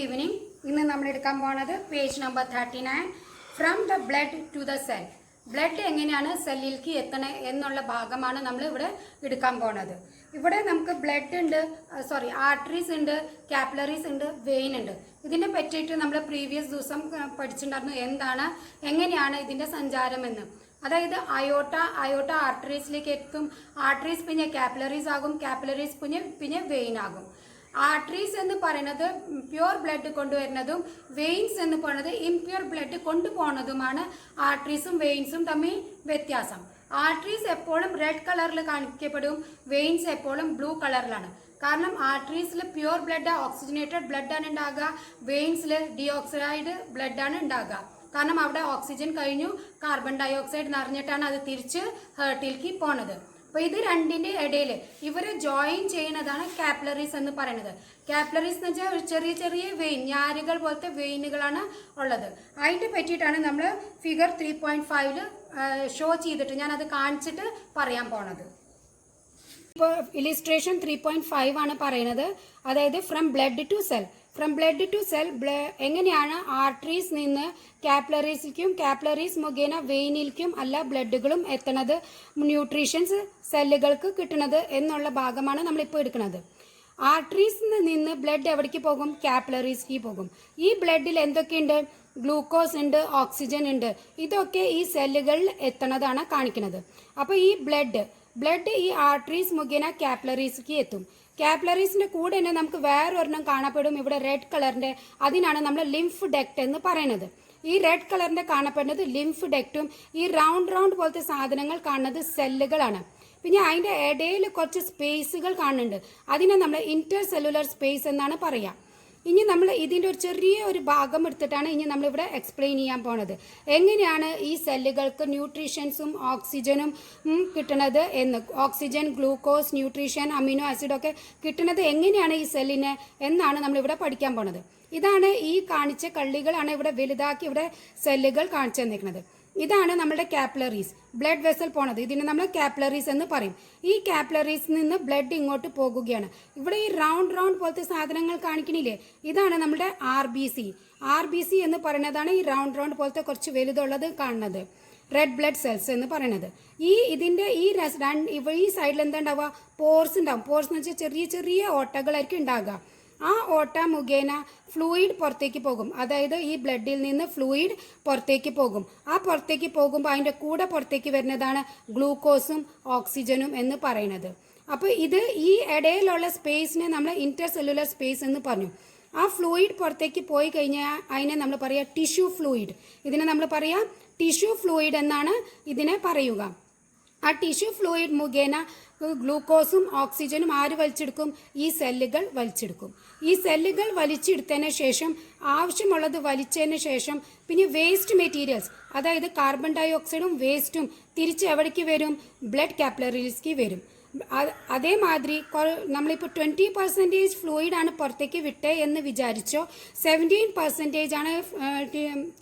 evening. ഇന്ന് നമ്മൾ എടുക്കാൻ പോകുന്നത് page number 39 from the blood to the cell. Blood എങ്ങനെയാണ് സെല്ലിലേക്ക് എത്തണേ എന്നുള്ള ഭാഗമാണ് നമ്മൾ ഇവിടെ എടുക്കാൻ പോകുന്നത്. ഇവിടെ നമുക്ക് ബ്ലഡ് ഉണ്ട്, ആർട്ടറീസ് ഉണ്ട്, കാപ്പിലറീസ് ഉണ്ട്, വെയിൻ ഉണ്ട്. ഇതിനെ പറ്റിയിട്ട് നമ്മൾ പ്രീവിയസ് ദിവസം പഠിച്ചിട്ടുണ്ടായിരുന്നു എന്താണ് എങ്ങനെയാണ് ഇതിൻ്റെ സഞ്ചാരം എന്ന്. അതായത് അയോട്ട ആർട്ടറീസിലേക്ക് എത്തും, ആർട്ടറീസ് പിന്നെ കാപ്പിലറീസ് ആകും, കാപ്പിലറീസ് പിന്നെ വെയിൻ ആകും. ആർട്ടറീസ് എന്ന് പറയുന്നത് പ്യുവർ ബ്ലഡ് കൊണ്ടുവരുന്നതും വെയിൻസ് എന്ന് പറയുന്നത് ഇംപ്യുവർ ബ്ലഡ് കൊണ്ടുപോകുന്നതുമാണ് ആർട്ടറീസും വെയിൻസും തമ്മിൽ വ്യത്യാസം. ആർട്ടറീസ് എപ്പോഴും റെഡ് കളറിൽ കാണിക്കപ്പെടും, വെയിൻസ് എപ്പോഴും ബ്ലൂ കളറിലാണ്. കാരണം ആർട്ടറീസിൽ പ്യുവർ ബ്ലഡ് ഓക്സിജനേറ്റഡ് ബ്ലഡാണ് ഉണ്ടാകുക, വെയിൻസിൽ ഡിയോക്സൈഡ് ബ്ലഡാണ് ഉണ്ടാകുക. കാരണം അവിടെ ഓക്സിജൻ കഴിഞ്ഞു കാർബൺ ഡൈ ഓക്സൈഡ് നിറഞ്ഞിട്ടാണ് അത് തിരിച്ച് ഹേർട്ടിലേക്ക് പോണത്. അപ്പോൾ ഇത് രണ്ടിൻ്റെ ഇടയിൽ ഇവർ ജോയിൻ ചെയ്യുന്നതാണ് കാപ്പിലറീസ് എന്ന് പറയുന്നത്. കാപ്പിലറീസ് എന്ന് വെച്ചാൽ ചെറിയ ചെറിയ വെയിൻ, ഞാരുകൾ പോലത്തെ വെയിനുകളാണ് ഉള്ളത്. അതിനെ പറ്റിയിട്ടാണ് നമ്മൾ ഫിഗർ 3.5 ഷോ ചെയ്തിട്ട് ഞാനത് കാണിച്ചിട്ട് പറയാൻ പോണത്. ഇപ്പോൾ ഇലിസ്ട്രേഷൻ 3.5 ആണ് പറയുന്നത്. അതായത് from blood to cell. From blood to cell എങ്ങനെയാണ് ആർട്ടറീസ് നിന്ന് കാപ്പിലറീസിലേക്കും കാപ്പിലറീസ് മുഖേന വെയിനിലേക്കും അല്ല ബ്ലഡുകളും എത്തണത്, ന്യൂട്രീഷൻസ് സെല്ലുകൾക്ക് കിട്ടുന്നത് എന്നുള്ള ഭാഗമാണ് നമ്മളിപ്പോൾ എടുക്കുന്നത്. ആർട്ടറീസിൽ നിന്ന് ബ്ലഡ് എവിടേക്ക് പോകും? കാപ്പിലറീസിലേക്ക് പോകും. ഈ ബ്ലഡിൽ എന്തൊക്കെയുണ്ട്? ഗ്ലൂക്കോസ് ഉണ്ട്, ഓക്സിജൻ ഉണ്ട്. ഇതൊക്കെ ഈ സെല്ലുകളിൽ എത്തണതാണ് കാണിക്കുന്നത്. അപ്പോൾ ഈ ബ്ലഡ് ഈ ആർട്ടറീസ് മുഖേന കാപ്പിലറീസിലേക്ക് എത്തും. കാപ്പിലറീസിന്റെ കൂടെ തന്നെ നമുക്ക് വേറൊരെണ്ണം കാണപ്പെടും ഇവിടെ റെഡ് കളറിന്റെ. അതിനാണ് നമ്മൾ ലിംഫ് ഡക്റ്റ് എന്ന് പറയുന്നത്. ഈ റെഡ് കളറിന്റെ കാണപ്പെടുന്നത് ലിംഫ് ഡക്റ്റും ഈ റൗണ്ട് പോലത്തെ സാധനങ്ങൾ കാണുന്നത് സെല്ലുകളാണ്. പിന്നെ അതിന്റെ ഇടയിൽ കുറച്ച് സ്പേസുകൾ കാണുന്നുണ്ട്. അതിനെ നമ്മൾ ഇന്റർ സെല്ലുലർ സ്പേസ് എന്നാണ് പറയുക. ഇനി നമ്മൾ ഇതിൻ്റെ ഒരു ചെറിയ ഭാഗം എടുത്തിട്ടാണ് ഇനി നമ്മളിവിടെ എക്സ്പ്ലെയിൻ ചെയ്യാൻ പോണത്. എങ്ങനെയാണ് ഈ സെല്ലുകൾക്ക് ന്യൂട്രീഷൻസും ഓക്സിജനും കിട്ടുന്നത് എന്ന്. ഓക്സിജൻ, ഗ്ലൂക്കോസ്, ന്യൂട്രീഷൻ, അമിനോ ആസിഡൊക്കെ കിട്ടുന്നത് എങ്ങനെയാണ് ഈ സെല്ലിന് എന്നാണ് നമ്മളിവിടെ പഠിക്കാൻ പോണത്. ഇതാണ് ഈ കാണിച്ച കള്ളികളാണ് ഇവിടെ വലുതാക്കി ഇവിടെ സെല്ലുകൾ കാണിച്ചു തന്നിരിക്കുന്നത്. ഇതാണ് നമ്മുടെ കാപ്പിലറീസ്, ബ്ലഡ് വെസൽ പോണത്. ഇതിനെ നമ്മൾ കാപ്പിലറീസ് എന്ന് പറയും. ഈ കാപ്പിലറീസിൽ നിന്ന് ബ്ലഡ് ഇങ്ങോട്ട് പോകുകയാണ്. ഇവിടെ ഈ റൗണ്ട് പോലത്തെ സാധനങ്ങൾ കാണിക്കണില്ലേ, ഇതാണ് നമ്മുടെ ആർ ബി സി എന്ന് പറയുന്നതാണ്. ഈ റൗണ്ട് പോലത്തെ കുറച്ച് വലുതുള്ളത് കാണുന്നത് റെഡ് ബ്ലഡ് സെൽസ് എന്ന് പറയുന്നത്. ഇതിന്റെ ഈ സൈഡിൽ എന്താ ഉണ്ടാവുക? പോർസ് ഉണ്ടാവും. പോർസ് എന്ന് വെച്ചാൽ ചെറിയ ചെറിയ ഓട്ടകളായിരിക്കും ഉണ്ടാകുക. ആ ഓട്ട മുഖേന ഫ്ലൂയിഡ് പുറത്തേക്ക് പോകും. അതായത് ഈ ബ്ലഡിൽ നിന്ന് ഫ്ലൂയിഡ് പുറത്തേക്ക് പോകും. ആ പുറത്തേക്ക് പോകുമ്പോൾ അതിൻ്റെ കൂടെ പുറത്തേക്ക് വരുന്നതാണ് ഗ്ലൂക്കോസും ഓക്സിജനും എന്ന് പറയുന്നത്. അപ്പോൾ ഇത് ഈ ഇടയിലുള്ള സ്പേസിനെ നമ്മൾ ഇന്റർ സെല്ലുലർ സ്പേസ് എന്ന് പറഞ്ഞു. ആ ഫ്ലൂയിഡ് പുറത്തേക്ക് പോയി കഴിഞ്ഞാൽ അതിനെ നമ്മൾ പറയുക ടിഷ്യൂ ഫ്ലൂയിഡ്. ഇതിനെ നമ്മൾ പറയുക ടിഷ്യൂ ഫ്ലൂയിഡ് എന്നാണ് ഇതിനെ പറയുക. ആ ടിഷ്യൂ ഫ്ലൂയിഡ് മുഖേന ഗ്ലൂക്കോസും ഓക്സിജനും ആര് വലിച്ചെടുക്കും? ഈ സെല്ലുകൾ വലിച്ചെടുക്കും. ഈ സെല്ലുകൾ വലിച്ചെടുത്തതിന് ശേഷം ആവശ്യമുള്ളത് വലിച്ചതിന് ശേഷം പിന്നെ വേസ്റ്റ് മെറ്റീരിയൽസ്, അതായത് കാർബൺ ഡൈ ഓക്സൈഡും വേസ്റ്റും തിരിച്ച് എവിടേക്ക് വരും? ബ്ലഡ് കാപ്പിലറീസിലേക്ക് വരും. അതേമാതിരി നമ്മളിപ്പോൾ 20% ഫ്ലൂയിഡാണ് പുറത്തേക്ക് വിട്ടേ എന്ന് വിചാരിച്ചോ, 17% ആണ്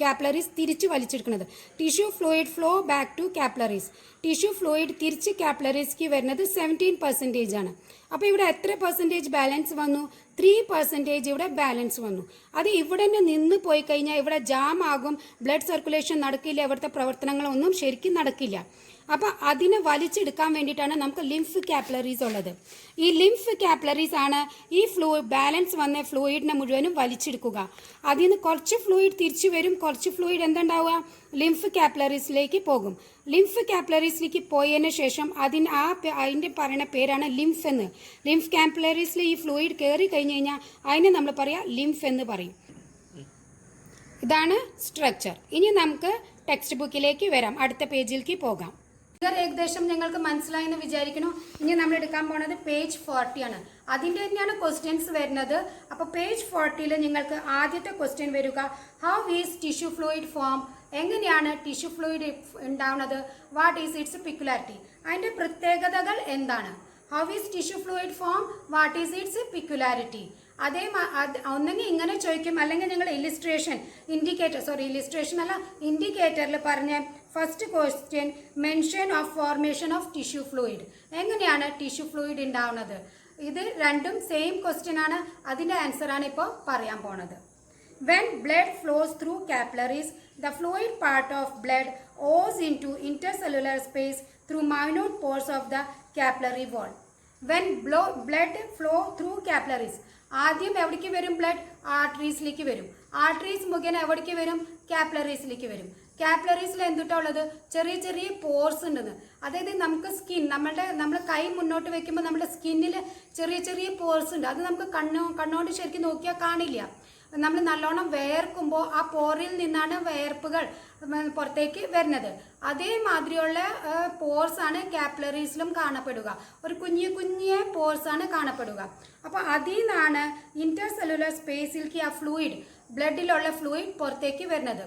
കാപ്പിലറീസ് തിരിച്ച് വലിച്ചെടുക്കുന്നത്. Tissue fluid flow back to capillaries. Tissue fluid തിരിച്ച് കാപ്പിലറീസ്ക്ക് വരുന്നത് 17% ആണ്. അപ്പോൾ ഇവിടെ എത്ര പെർസെൻറ്റേജ് ബാലൻസ് വന്നു? 3% ഇവിടെ ബാലൻസ് വന്നു. അത് ഇവിടെ തന്നെ നിന്ന് പോയി കഴിഞ്ഞാൽ ഇവിടെ ജാം ആകും, ബ്ലഡ് സർക്കുലേഷൻ നടക്കില്ല, ഇവിടുത്തെ പ്രവർത്തനങ്ങളൊന്നും ശരിക്കും നടക്കില്ല. അപ്പോൾ അതിനെ വലിച്ചെടുക്കാൻ വേണ്ടിയിട്ടാണ് നമുക്ക് ലിംഫ് കാപ്പിലറീസ് ഉള്ളത്. ഈ ലിംഫ് കാപ്പിലറീസ് ആണ് ഈ ബാലൻസ് വന്ന ഫ്ലൂയിഡിനെ മുഴുവനും വലിച്ചെടുക്കുക. അതിൽ നിന്ന് കുറച്ച് ഫ്ലൂയിഡ് തിരിച്ചു വരും, കുറച്ച് ഫ്ലൂയിഡ് എന്തുണ്ടാവുക? ലിംഫ് കാപ്പിലറീസിലേക്ക് പോകും. ലിംഫ് കാപ്പിലറീസിലേക്ക് പോയതിന് ശേഷം അതിൻ്റെ പറയുന്ന പേരാണ് ലിംഫ് എന്ന്. ലിംഫ് കാപ്പിലറീസിൽ ഈ ഫ്ലൂയിഡ് കയറി കഴിഞ്ഞ് കഴിഞ്ഞാൽ അതിനെ നമ്മൾ പറയാം ലിംഫ് എന്ന് പറയും. ഇതാണ് സ്ട്രക്ചർ. ഇനി നമുക്ക് ടെക്സ്റ്റ് ബുക്കിലേക്ക് വരാം, അടുത്ത പേജിലേക്ക് പോകാം. ഇത് ഏകദേശം നിങ്ങൾക്ക് മനസ്സിലായി എന്ന് വിചാരിക്കുന്നു. ഇനി നമ്മൾ എടുക്കാൻ പോകുന്നത് പേജ് 40 ആണ്. അതിൻ്റെ തന്നെയാണ് ക്വസ്റ്റ്യൻസ് വരുന്നത്. അപ്പോൾ പേജ് 40 നിങ്ങൾക്ക് ആദ്യത്തെ ക്വസ്റ്റ്യൻ വരിക, how is tissue fluid form? എങ്ങനെയാണ് ടിഷ്യൂ ഫ്ലൂയിഡ് ഉണ്ടാവുന്നത്? What is its peculiarity? അതിൻ്റെ പ്രത്യേകതകൾ എന്താണ്? How is tissue fluid form? What is its peculiarity? ഒന്നെങ്കിൽ ഇങ്ങനെ ചോദിക്കും, അല്ലെങ്കിൽ നിങ്ങൾ ഇൻഡിക്കേറ്ററിൽ പറഞ്ഞ first question mention of formation of tissue fluid. എങ്ങനെയാണ് ടിഷ്യൂ ഫ്ലൂയിഡ് ഉണ്ടാവുന്നത്? ഇത് രണ്ടും സെയിം ക്വസ്റ്റ്യൻ ആണ്. അതിൻ്റെ ആൻസറാണ് ഇപ്പോൾ പറയാൻ പോണത്. When blood flows through capillaries, the fluid part of blood owes into intercellular space through minute pores of the capillary wall. When blood flow through capillaries, ആദ്യം എവിടേക്ക് വരും? ബ്ലഡ് ആർട്ടറീസിലേക്ക് വരും. ആർട്ടറീസ് മുഖേന എവിടേക്ക് വരും? കാപ്പിലറീസിലേക്ക് വരും. കാപ്പിലറീസിൽ എന്തുട്ടാ ഉള്ളത്? ചെറിയ ചെറിയ പോർസ് ഉണ്ടെന്ന്. അതായത് നമുക്ക് സ്കിൻ, നമ്മൾ കൈ മുന്നോട്ട് വെക്കുമ്പോൾ നമ്മുടെ സ്കിന്നിൽ ചെറിയ ചെറിയ പോർസ് ഉണ്ട്. അത് നമുക്ക് കണ്ണുകൊണ്ട് ശരിക്കും നോക്കിയാൽ കാണില്ല. നമ്മൾ നല്ലോണം വേർക്കുമ്പോൾ ആ പോറിൽ നിന്നാണ് വേർപ്പുകൾ പുറത്തേക്ക് വരുന്നത്. അതേമാതിരിയുള്ള പോർസാണ് കാപ്പിലറീസിലും കാണപ്പെടുക. ഒരു കുഞ്ഞിയ പോർസാണ് കാണപ്പെടുക. അപ്പോൾ അതിൽ നിന്നാണ് ഇന്റർസെല്ലുലർ സ്പേസിലേക്ക് ആ ഫ്ലൂയിഡ്, ബ്ലഡിലുള്ള ഫ്ലൂയിഡ് പുറത്തേക്ക് വരുന്നത്.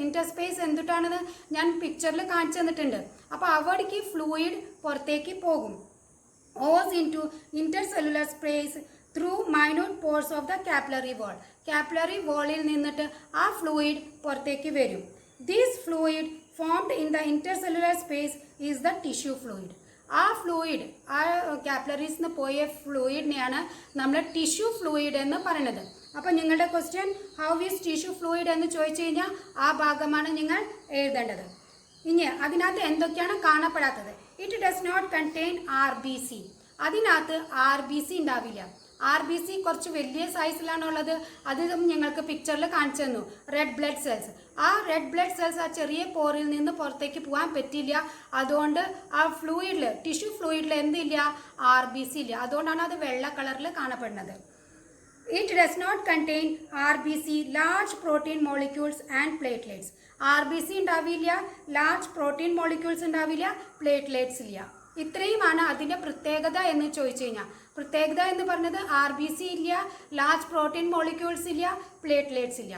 ഇന്റർസ്പേസ് എന്തുട്ടാണെന്ന് ഞാൻ പിക്ചറിൽ കാണിച്ചു തന്നിട്ടുണ്ട്. അപ്പോൾ അവിടേക്ക് ഫ്ലൂയിഡ് പുറത്തേക്ക് പോകും. Ooze into intercellular space through minute pores of the capillary wall. Capillary വാളിൽ നിന്നിട്ട് ആ ഫ്ലൂയിഡ് പുറത്തേക്ക് വരും. This fluid formed in the intercellular space is the tissue fluid. ആ ഫ്ലൂയിഡ്, ആ കാപ്പിലറീസിൽ നിന്ന് പോയ ഫ്ലൂയിഡിനെയാണ് നമ്മൾ ടിഷ്യൂ ഫ്ലൂയിഡ് എന്ന് പറയുന്നത്. അപ്പോൾ നിങ്ങളുടെ question how is tissue fluid എന്ന് ചോദിച്ചു കഴിഞ്ഞാൽ ആ ഭാഗമാണ് നിങ്ങൾ എഴുതേണ്ടത്. ഇനി അതിനകത്ത് എന്തൊക്കെയാണ് കാണപ്പെടാത്തത്? It does not contain RBC. അതിനകത്ത് RBC ഉണ്ടാവില്ല. RBC കുറച്ച് വലിയ സൈസിലാണുള്ളത്. അത് ഞങ്ങൾക്ക് പിക്ചറിൽ കാണിച്ചു തന്നു. Red blood cells. ആ റെഡ് ബ്ലഡ് സെൽസ് ആ ചെറിയ പോറിൽ നിന്ന് പുറത്തേക്ക് പോകാൻ പറ്റില്ല. അതുകൊണ്ട് ആ ഫ്ലൂയിഡിൽ, ടിഷ്യൂ ഫ്ലൂയിഡിൽ എന്തില്ല? RBC ഇല്ല. അതുകൊണ്ടാണ് അത് വെള്ള കളറിൽ കാണപ്പെടുന്നത്. It does not contain RBC, large protein molecules and platelets. RBC ഉണ്ടാവില്ല, ലാർജ് പ്രോട്ടീൻ മോളിക്യൂൾസ് ഉണ്ടാവില്ല, പ്ലേറ്റ്ലെറ്റ്സ് ഇല്ല. ഇത്രയുമാണ് അതിൻ്റെ പ്രത്യേകത എന്ന് ചോദിച്ചു കഴിഞ്ഞാൽ. പ്രത്യേകത എന്ന് പറഞ്ഞത് RBC ഇല്ല, ലാർജ് പ്രോട്ടീൻ മോളിക്യൂൾസ് ഇല്ല, പ്ലേറ്റ്ലെറ്റ്സ് ഇല്ല.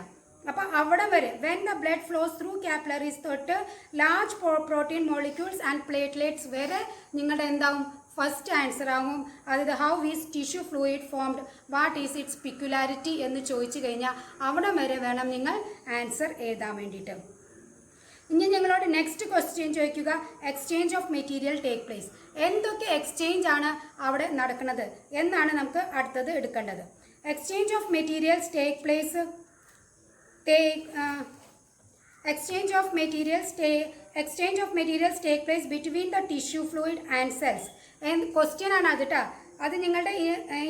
അപ്പോൾ അവിടെ വരെ when the blood flows through capillaries തൊട്ട് large protein molecules and platelets വരെ നിങ്ങളുടെ എന്താവും? ഫസ്റ്റ് ആൻസർ ആകും. അതായത് how is tissue fluid formed, what is its peculiarity എന്ന് ചോദിച്ചു കഴിഞ്ഞാൽ അവിടെ വരെ വേണം നിങ്ങൾ ആൻസർ എഴുതാൻ വേണ്ടിയിട്ട്. ഇനി ഞങ്ങളോട് നെക്സ്റ്റ് ക്വസ്റ്റ്യൻ ചോദിക്കുക, exchange of material take place. എന്തൊക്കെ എക്സ്ചേഞ്ച് ആണ് അവിടെ നടക്കുന്നത് എന്നാണ് നമുക്ക് അടുത്തത് എടുക്കേണ്ടത്. Exchange of materials take place take place between the tissue fluid and cells. Question ആണ് അത് കേട്ടോ. അത് നിങ്ങളുടെ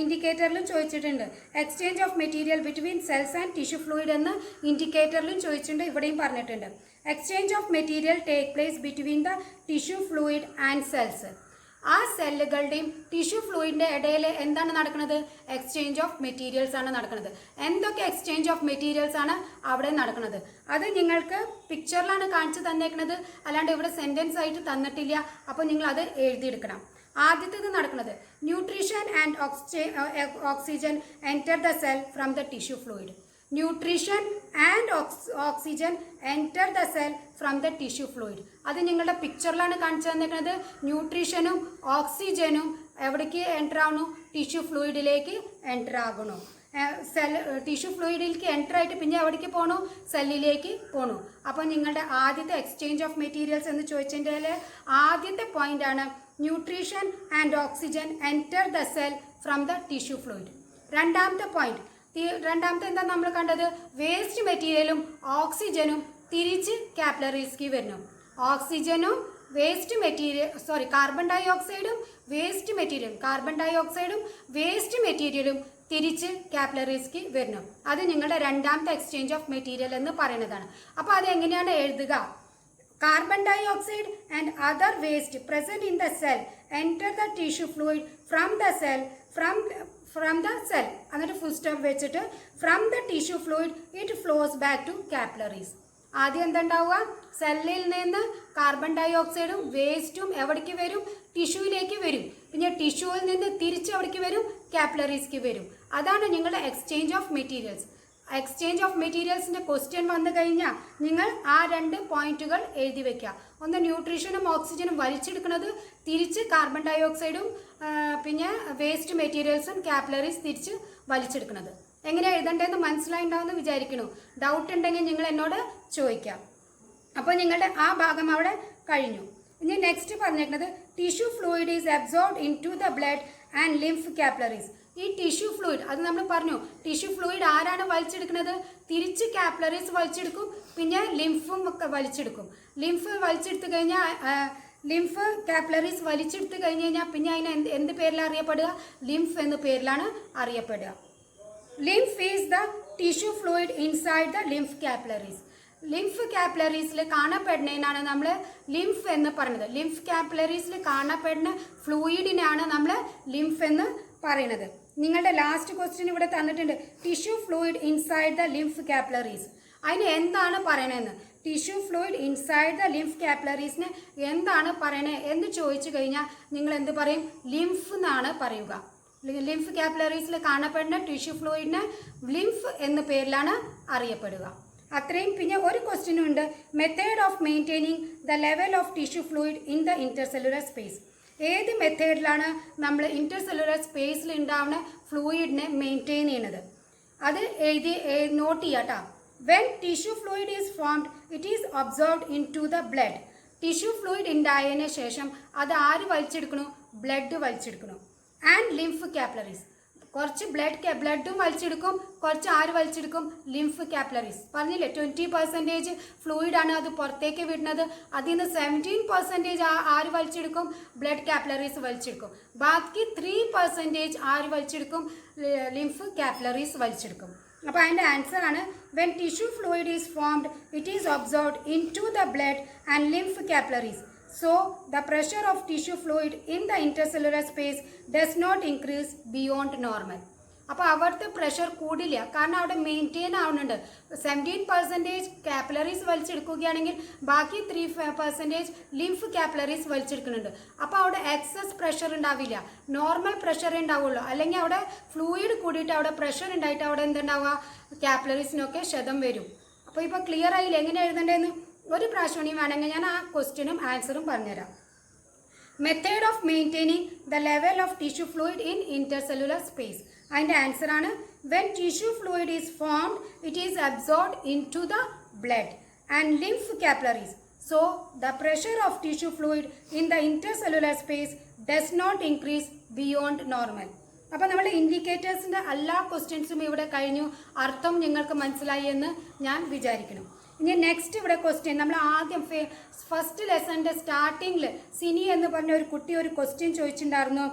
ഇൻഡിക്കേറ്ററിലും ചോദിച്ചിട്ടുണ്ട്. Exchange of material between cells and tissue fluid എന്ന് ഇൻഡിക്കേറ്ററിലും ചോദിച്ചിട്ടുണ്ട്, ഇവിടെയും പറഞ്ഞിട്ടുണ്ട്. Exchange of material take place between the tissue fluid and cells. ആ സെല്ലുകളുടെയും ടിഷ്യൂ ഫ്ലൂയിഡിൻ്റെ ഇടയിൽ എന്താണ് നടക്കുന്നത്? എക്സ്ചേഞ്ച് ഓഫ് മെറ്റീരിയൽസ് ആണ് നടക്കുന്നത്. എന്തൊക്കെ എക്സ്ചേഞ്ച് ഓഫ് മെറ്റീരിയൽസ് ആണ് അവിടെ നടക്കുന്നത്? അത് നിങ്ങൾക്ക് പിക്ചറിലാണ് കാണിച്ചു തന്നേക്കുന്നത്, അല്ലാണ്ട് ഇവിടെ സെൻറ്റൻസ് ആയിട്ട് തന്നിട്ടില്ല. അപ്പോൾ നിങ്ങൾ അത് എഴുതിയെടുക്കണം. ആദ്യത്തേത് നടക്കുന്നത് nutrition and oxygen enter the cell from the tissue fluid. Nutrition and oxygen enter the cell from the tissue fluid. അത് നിങ്ങളുടെ പിക്ചറിലാണ് കാണിച്ചു തന്നിരിക്കുന്നത്. ന്യൂട്രീഷനും ഓക്സിജനും എവിടേക്ക് എൻറ്റർ ആവണു? ടിഷ്യൂ ഫ്ലൂയിഡിലേക്ക് എൻറ്റർ ആകണു. ടിഷ്യൂ ഫ്ലൂയിഡിലേക്ക് എൻറ്റർ ആയിട്ട് പിന്നെ എവിടേക്ക് പോകണു? സെല്ലിലേക്ക് പോകണു. അപ്പോൾ നിങ്ങളുടെ ആദ്യത്തെ എക്സ്ചേഞ്ച് ഓഫ് മെറ്റീരിയൽസ് എന്ന് ചോദിച്ചതിൻ്റെ ആദ്യത്തെ പോയിൻ്റാണ് nutrition and oxygen enter the cell from the tissue fluid. രണ്ടാമത്തെ പോയിന്റ്, രണ്ടാമത്തെ എന്താ നമ്മൾ കണ്ടത്? വേസ്റ്റ് മെറ്റീരിയലും ഓക്സിജനും തിരിച്ച് കാപ്പിലറീസ്ക്ക് വരുന്നു. ഓക്സിജനും വേസ്റ്റ് മെറ്റീരിയൽ കാർബൺ ഡൈ ഓക്സൈഡും വേസ്റ്റ് മെറ്റീരിയലും തിരിച്ച് കാപ്പിലറീസ്ക്ക് വരുന്നു. അത് നിങ്ങളുടെ രണ്ടാമത്തെ എക്സ്ചേഞ്ച് ഓഫ് മെറ്റീരിയൽ എന്ന് പറയുന്നതാണ്. അപ്പോൾ അതെങ്ങനെയാണ് എഴുതുക? Carbon dioxide and other waste present in the cell enter the tissue fluid from the cell എന്നിട്ട് ഫുൾ സ്റ്റോപ്പ് വെച്ചിട്ട് from the tissue fluid it flows back to capillaries. ആദ്യം എന്തുണ്ടാവുക? സെല്ലിൽ നിന്ന് കാർബൺ ഡൈ ഓക്സൈഡും വേസ്റ്റും എവിടേക്ക് വരും? ടിഷ്യൂവിലേക്ക് വരും. പിന്നെ ടിഷ്യൂവിൽ നിന്ന് തിരിച്ച് എവിടേക്ക് വരും? കാപ്പിലറീസ്ക്ക് വരും. അതാണ് നിങ്ങളുടെ exchange of materials. Exchange of മെറ്റീരിയൽസിൻ്റെ ക്വസ്റ്റ്യൻ വന്നു കഴിഞ്ഞാൽ നിങ്ങൾ ആ രണ്ട് പോയിന്റുകൾ എഴുതി വെക്കുക. ഒന്ന് ന്യൂട്രീഷനും ഓക്സിജനും വലിച്ചെടുക്കുന്നത്, തിരിച്ച് കാർബൺ ഡൈ ഓക്സൈഡും പിന്നെ വേസ്റ്റ് മെറ്റീരിയൽസും കാപ്പിലറീസ് തിരിച്ച് വലിച്ചെടുക്കുന്നത്. എങ്ങനെ എഴുതണ്ടേന്ന് മനസ്സിലായിട്ടുണ്ടാവുമെന്ന് വിചാരിക്കുന്നു. ഡൗട്ട് ഉണ്ടെങ്കിൽ നിങ്ങൾ എന്നോട് ചോദിക്കാം. അപ്പോൾ നിങ്ങളുടെ ആ ഭാഗം അവിടെ കഴിഞ്ഞു. ഇനി നെക്സ്റ്റ് പറഞ്ഞിരിക്കുന്നത് tissue fluid is absorbed into the blood and lymph capillaries. ഈ ടിഷ്യൂ ഫ്ലൂയിഡ് അത് നമ്മൾ പറഞ്ഞു, ടിഷ്യൂ ഫ്ലൂയിഡ് ആരാണ് വലിച്ചെടുക്കുന്നത്? തിരിച്ച് കാപ്പിലറീസ് വലിച്ചെടുക്കും, പിന്നെ ലിംഫും ഒക്കെ വലിച്ചെടുക്കും. ലിംഫ് വലിച്ചെടുത്ത് കഴിഞ്ഞാൽ ലിംഫ് കാപ്പിലറീസ് വലിച്ചെടുത്ത് കഴിഞ്ഞ് കഴിഞ്ഞാൽ പിന്നെ അതിന് എന്ത് പേരിലാണ് അറിയപ്പെടുക? ലിംഫ് എന്ന പേരിലാണ് അറിയപ്പെടുക. Lymph is the tissue fluid inside the lymph capillaries. Lymph കാപ്പിലറീസിൽ കാണപ്പെടുന്നതിനാണ് നമ്മൾ ലിംഫ് എന്ന് പറയുന്നത്. ലിംഫ് കാപ്പിലറീസിൽ കാണപ്പെടുന്ന ഫ്ലൂയിഡിനാണ് നമ്മൾ ലിംഫ് എന്ന് പറയുന്നത്. നിങ്ങളുടെ ലാസ്റ്റ് ക്വസ്റ്റ്യൻ ഇവിടെ തന്നിട്ടുണ്ട്, tissue fluid inside the lymph capillaries. അതിന് എന്താണ് പറയണതെന്ന്, tissue fluid inside the lymph കാപ്പിലറീസിന് എന്താണ് പറയണത് എന്ന് ചോദിച്ചു കഴിഞ്ഞാൽ നിങ്ങൾ എന്ത് പറയും? ലിംഫ് എന്നാണ് പറയുക. ലിംഫ് കാപ്പിലറീസിൽ കാണപ്പെടുന്ന ടിഷ്യൂ ഫ്ലൂയിഡിന് ലിംഫ് എന്ന പേരിലാണ് അറിയപ്പെടുക. അത്രയും. പിന്നെ ഒരു ക്വസ്റ്റ്യനും ഉണ്ട്, method of maintaining the level of tissue fluid in the intercellular space. ഏത് മെത്തേഡിലാണ് നമ്മൾ ഇന്റർസെല്ലുലർ സ്പേസിൽ ഉണ്ടാവുന്ന ഫ്ലൂയിഡിനെ മെയിൻറ്റെയിൻ ചെയ്യുന്നത്? അത് നോട്ട് ചെയ്യാട്ടോ. When tissue fluid is formed it is observed into the blood. Tissue fluid ഉണ്ടായതിനു ശേഷം അത് ആര് വലിച്ചെടുക്കണു? ബ്ലഡ് വലിച്ചെടുക്കണു. ആൻഡ് ലിംഫ് കാപ്പിലറീസ്, കുറച്ച് ബ്ലഡും വലിച്ചെടുക്കും, കുറച്ച് ആര് വലിച്ചെടുക്കും? Lymph capillaries. പറഞ്ഞില്ലേ 20% ഫ്ലൂയിഡാണ് അത് പുറത്തേക്ക് വിടുന്നത്. അതിൽ നിന്ന് 17% ആര് വലിച്ചെടുക്കും? ബ്ലഡ് കാപ്പിലറീസ് വലിച്ചെടുക്കും. ബാക്കി 3% ആര് വലിച്ചെടുക്കും? ലിംഫ് കാപ്പിലറീസ് വലിച്ചെടുക്കും. അപ്പോൾ അതിൻ്റെ ആൻസർ ആണ്, when tissue fluid is formed it is observed into the blood and lymph capillaries. So, the pressure of tissue fluid in the intercellular space does not increase beyond normal. അപ്പോൾ അവിടുത്തെ pressure കൂടില്ല, കാരണം അവിടെ maintain ആവുന്നുണ്ട്. 17% capillaries വലിച്ചെടുക്കുകയാണെങ്കിൽ ബാക്കി 3% lymph capillaries വലിച്ചെടുക്കുന്നുണ്ട്. അപ്പോൾ അവിടെ excess pressure ഉണ്ടാവില്ല, നോർമൽ പ്രഷർ ഉണ്ടാവുള്ളൂ. അല്ലെങ്കിൽ അവിടെ ഫ്ലൂയിഡ് കൂടിയിട്ട് അവിടെ പ്രഷർ ഉണ്ടായിട്ട് അവിടെ എന്തുണ്ടാവുക? കാപ്പിലറീസിനൊക്കെ ക്ഷതം വരും. അപ്പോൾ ഇപ്പോൾ ക്ലിയർ ആയില്ല എങ്ങനെ എഴുതേണ്ടതെന്ന്? ഒരു പ്രാവശ്യം വേണമെങ്കിൽ ഞാൻ ആ ക്വസ്റ്റ്യനും ആൻസറും പറഞ്ഞുതരാം. Method of maintaining the level of tissue fluid in intercellular space. അതിൻ്റെ ആൻസർ ആണ്, when tissue fluid is formed it is absorbed into the blood and lymph capillaries. So the pressure of tissue fluid in the intercellular space does not increase beyond normal. അപ്പോൾ നമ്മൾ ഇൻഡിക്കേറ്റേഴ്സിൻ്റെ എല്ലാ ക്വസ്റ്റ്യൻസും ഇവിടെ കഴിഞ്ഞു. അർത്ഥം നിങ്ങൾക്ക് മനസ്സിലായി എന്ന് ഞാൻ വിചാരിക്കണം. ഇനി നെക്സ്റ്റ് ഇവിടെ ക്വസ്റ്റ്യൻ, നമ്മൾ ആദ്യം ഫസ്റ്റ് ലെസണിൻ്റെ സ്റ്റാർട്ടിങ്ങിൽ സിനി എന്ന് പറഞ്ഞ ഒരു കുട്ടി ഒരു ക്വസ്റ്റ്യൻ ചോദിച്ചിട്ടുണ്ടായിരുന്നു.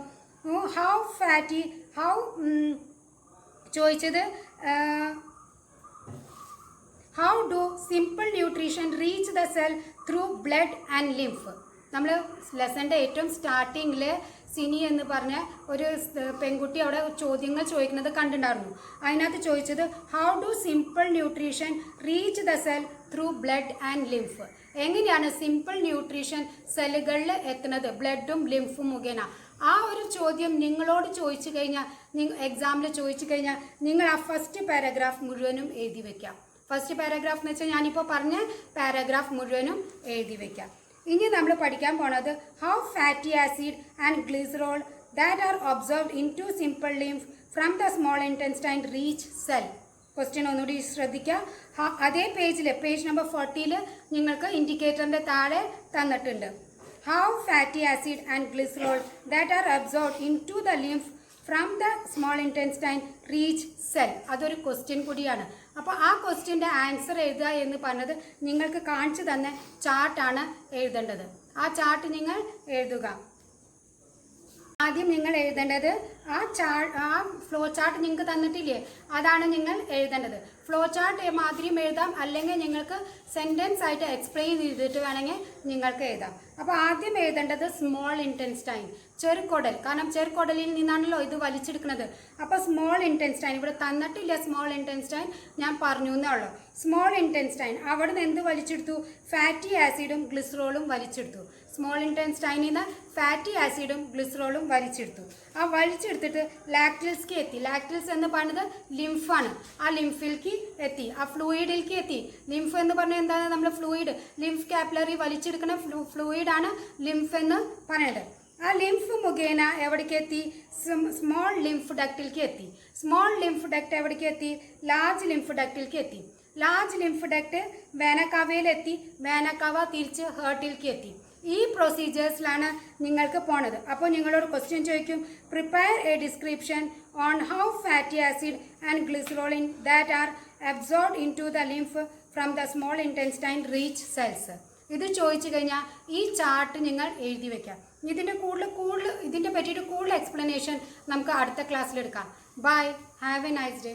ചോദിച്ചത് how do simple nutrition reach the cell through blood and lymph. നമ്മൾ ലെസണിൻ്റെ ഏറ്റവും സ്റ്റാർട്ടിങ്ങിൽ സിനി എന്ന് പറഞ്ഞ ഒരു പെൺകുട്ടി അവിടെ ചോദ്യങ്ങൾ ചോദിക്കുന്നത് കണ്ടിട്ടുണ്ടായിരുന്നു. അതിനകത്ത് ചോദിച്ചത് how do simple nutrition reach the cell through blood and lymph. എങ്ങനെയാണ് സിമ്പിൾ ന്യൂട്രീഷൻ സെല്ലുകളിൽ എത്തുന്നത് ബ്ലഡും ലിംഫും മുഖേന? ആ ഒരു ചോദ്യം നിങ്ങളോട് ചോദിച്ചു കഴിഞ്ഞാൽ, എക്സാമിൽ ചോദിച്ചു കഴിഞ്ഞാൽ നിങ്ങൾ ആ ഫസ്റ്റ് പാരഗ്രാഫ് മുഴുവനും എഴുതി വയ്ക്കാം. ഫസ്റ്റ് പാരഗ്രാഫ് എന്ന് വെച്ചാൽ ഞാനിപ്പോൾ പറഞ്ഞ പാരഗ്രാഫ് മുഴുവനും എഴുതി വയ്ക്കാം. ഇനി നമ്മൾ പഠിക്കാൻ പോണത് how fatty acid and glycerol that are observed into simple lymph from the small intestine reach cell. Question ഒന്നുകൂടി ശ്രദ്ധിക്കുക. അതേ പേജിൽ പേജ് നമ്പർ 40 നിങ്ങൾക്ക് ഇൻഡിക്കേറ്ററിൻ്റെ താഴെ തന്നിട്ടുണ്ട്. How fatty acid and glycerol that are absorbed into the lymph from the small intestine reach cell. അതൊരു question കൂടിയാണ്. അപ്പോൾ ആ ക്വസ്റ്റ്യൻ്റെ ആൻസർ എഴുതുക എന്ന് പറഞ്ഞത് നിങ്ങൾക്ക് കാണിച്ചു തന്ന ചാർട്ടാണ് എഴുതേണ്ടത്. ആ ചാർട്ട് നിങ്ങൾ എഴുതുക. ആദ്യം നിങ്ങൾ എഴുതേണ്ടത് ആ ഫ്ലോ ചാർട്ട് നിങ്ങൾക്ക് തന്നിട്ടില്ലേ, അതാണ് നിങ്ങൾ എഴുതേണ്ടത്. ഫ്ലോ ചാർട്ട് മാതിരിയും എഴുതാം, അല്ലെങ്കിൽ നിങ്ങൾക്ക് സെൻറ്റൻസ് ആയിട്ട് എക്സ്പ്ലെയിൻ ചെയ്തിട്ട് വേണമെങ്കിൽ നിങ്ങൾക്ക് എഴുതാം. അപ്പോൾ ആദ്യം എഴുതേണ്ടത് സ്മോൾ ഇൻറ്റെസ്റ്റൈൻ, ചെറുകുടൽ. കാരണം ചെറുകുടലിൽ നിന്നാണല്ലോ ഇത് വലിച്ചെടുക്കുന്നത്. അപ്പോൾ സ്മോൾ ഇൻറ്റെസ്റ്റൈൻ ഇവിടെ തന്നിട്ടില്ല. സ്മോൾ ഇൻറ്റെസ്റ്റൈൻ ഞാൻ പറഞ്ഞു എന്നേ ഉള്ളൂ. സ്മോൾ ഇൻറ്റെസ്റ്റൈൻ അവിടെ നിന്ന് എന്ത് വലിച്ചെടുത്തു? ഫാറ്റി ആസിഡും ഗ്ലിസറോളും വലിച്ചെടുത്തു. സ്മോൾ ഇൻറ്റെസ്റ്റൈനിൽ നിന്ന് ഫാറ്റി ആസിഡും ഗ്ലിസറോളും വലിച്ചെടുത്തു. ആ വലിച്ചെടുത്തിട്ട് ലാക്റ്റിൽസ്ക്ക് എത്തി. ലാക്റ്റിൽസ് എന്ന് പറയുന്നത് ലിംഫാണ്. ആ ലിംഫിലേക്ക് എത്തി, ആ ഫ്ലൂയിഡിലേക്ക് എത്തി. ലിംഫ് എന്ന് പറഞ്ഞാൽ എന്താണ്? നമ്മൾ ഫ്ലൂയിഡ്, ലിംഫ് കാപ്പിലറി വലിച്ചെടുക്കുന്ന ഫ്ലൂയിഡാണ് ലിംഫ് എന്ന് പറയുന്നത്. ആ ലിംഫ് മുഖേന എവിടേക്ക് എത്തി? സ്മോൾ ലിംഫ് ഡക്റ്റിലേക്ക് എത്തി. സ്മോൾ ലിംഫ് ഡക്റ്റ് എവിടേക്ക് എത്തി? ലാർജ് ലിംഫ് ഡക്റ്റിലേക്ക് എത്തി. ലാർജ് ലിംഫ് ഡക്റ്റ് വേനക്കാവയിലെത്തി. വേനക്കാവ തിരിച്ച് ഹേർട്ടിലേക്ക് എത്തി. ഈ പ്രൊസീജിയേഴ്സിലാണ് നിങ്ങൾക്ക് പോണത്. അപ്പോൾ നിങ്ങളോട് ക്വസ്റ്റ്യൻ ചോദിക്കും, prepare a description on how fatty acid and ഗ്ലിസറോളിൻ that are absorbed into the lymph from the small intestine reach cells. ഇത് ചോദിച്ചു കഴിഞ്ഞാൽ ഈ ചാർട്ട് നിങ്ങൾ എഴുതി വെക്കാം. ഇതിൻ്റെ പറ്റിയിട്ട് കൂടുതൽ എക്സ്പ്ലനേഷൻ നമുക്ക് അടുത്ത ക്ലാസ്സിലെടുക്കാം. Bye, have a nice day.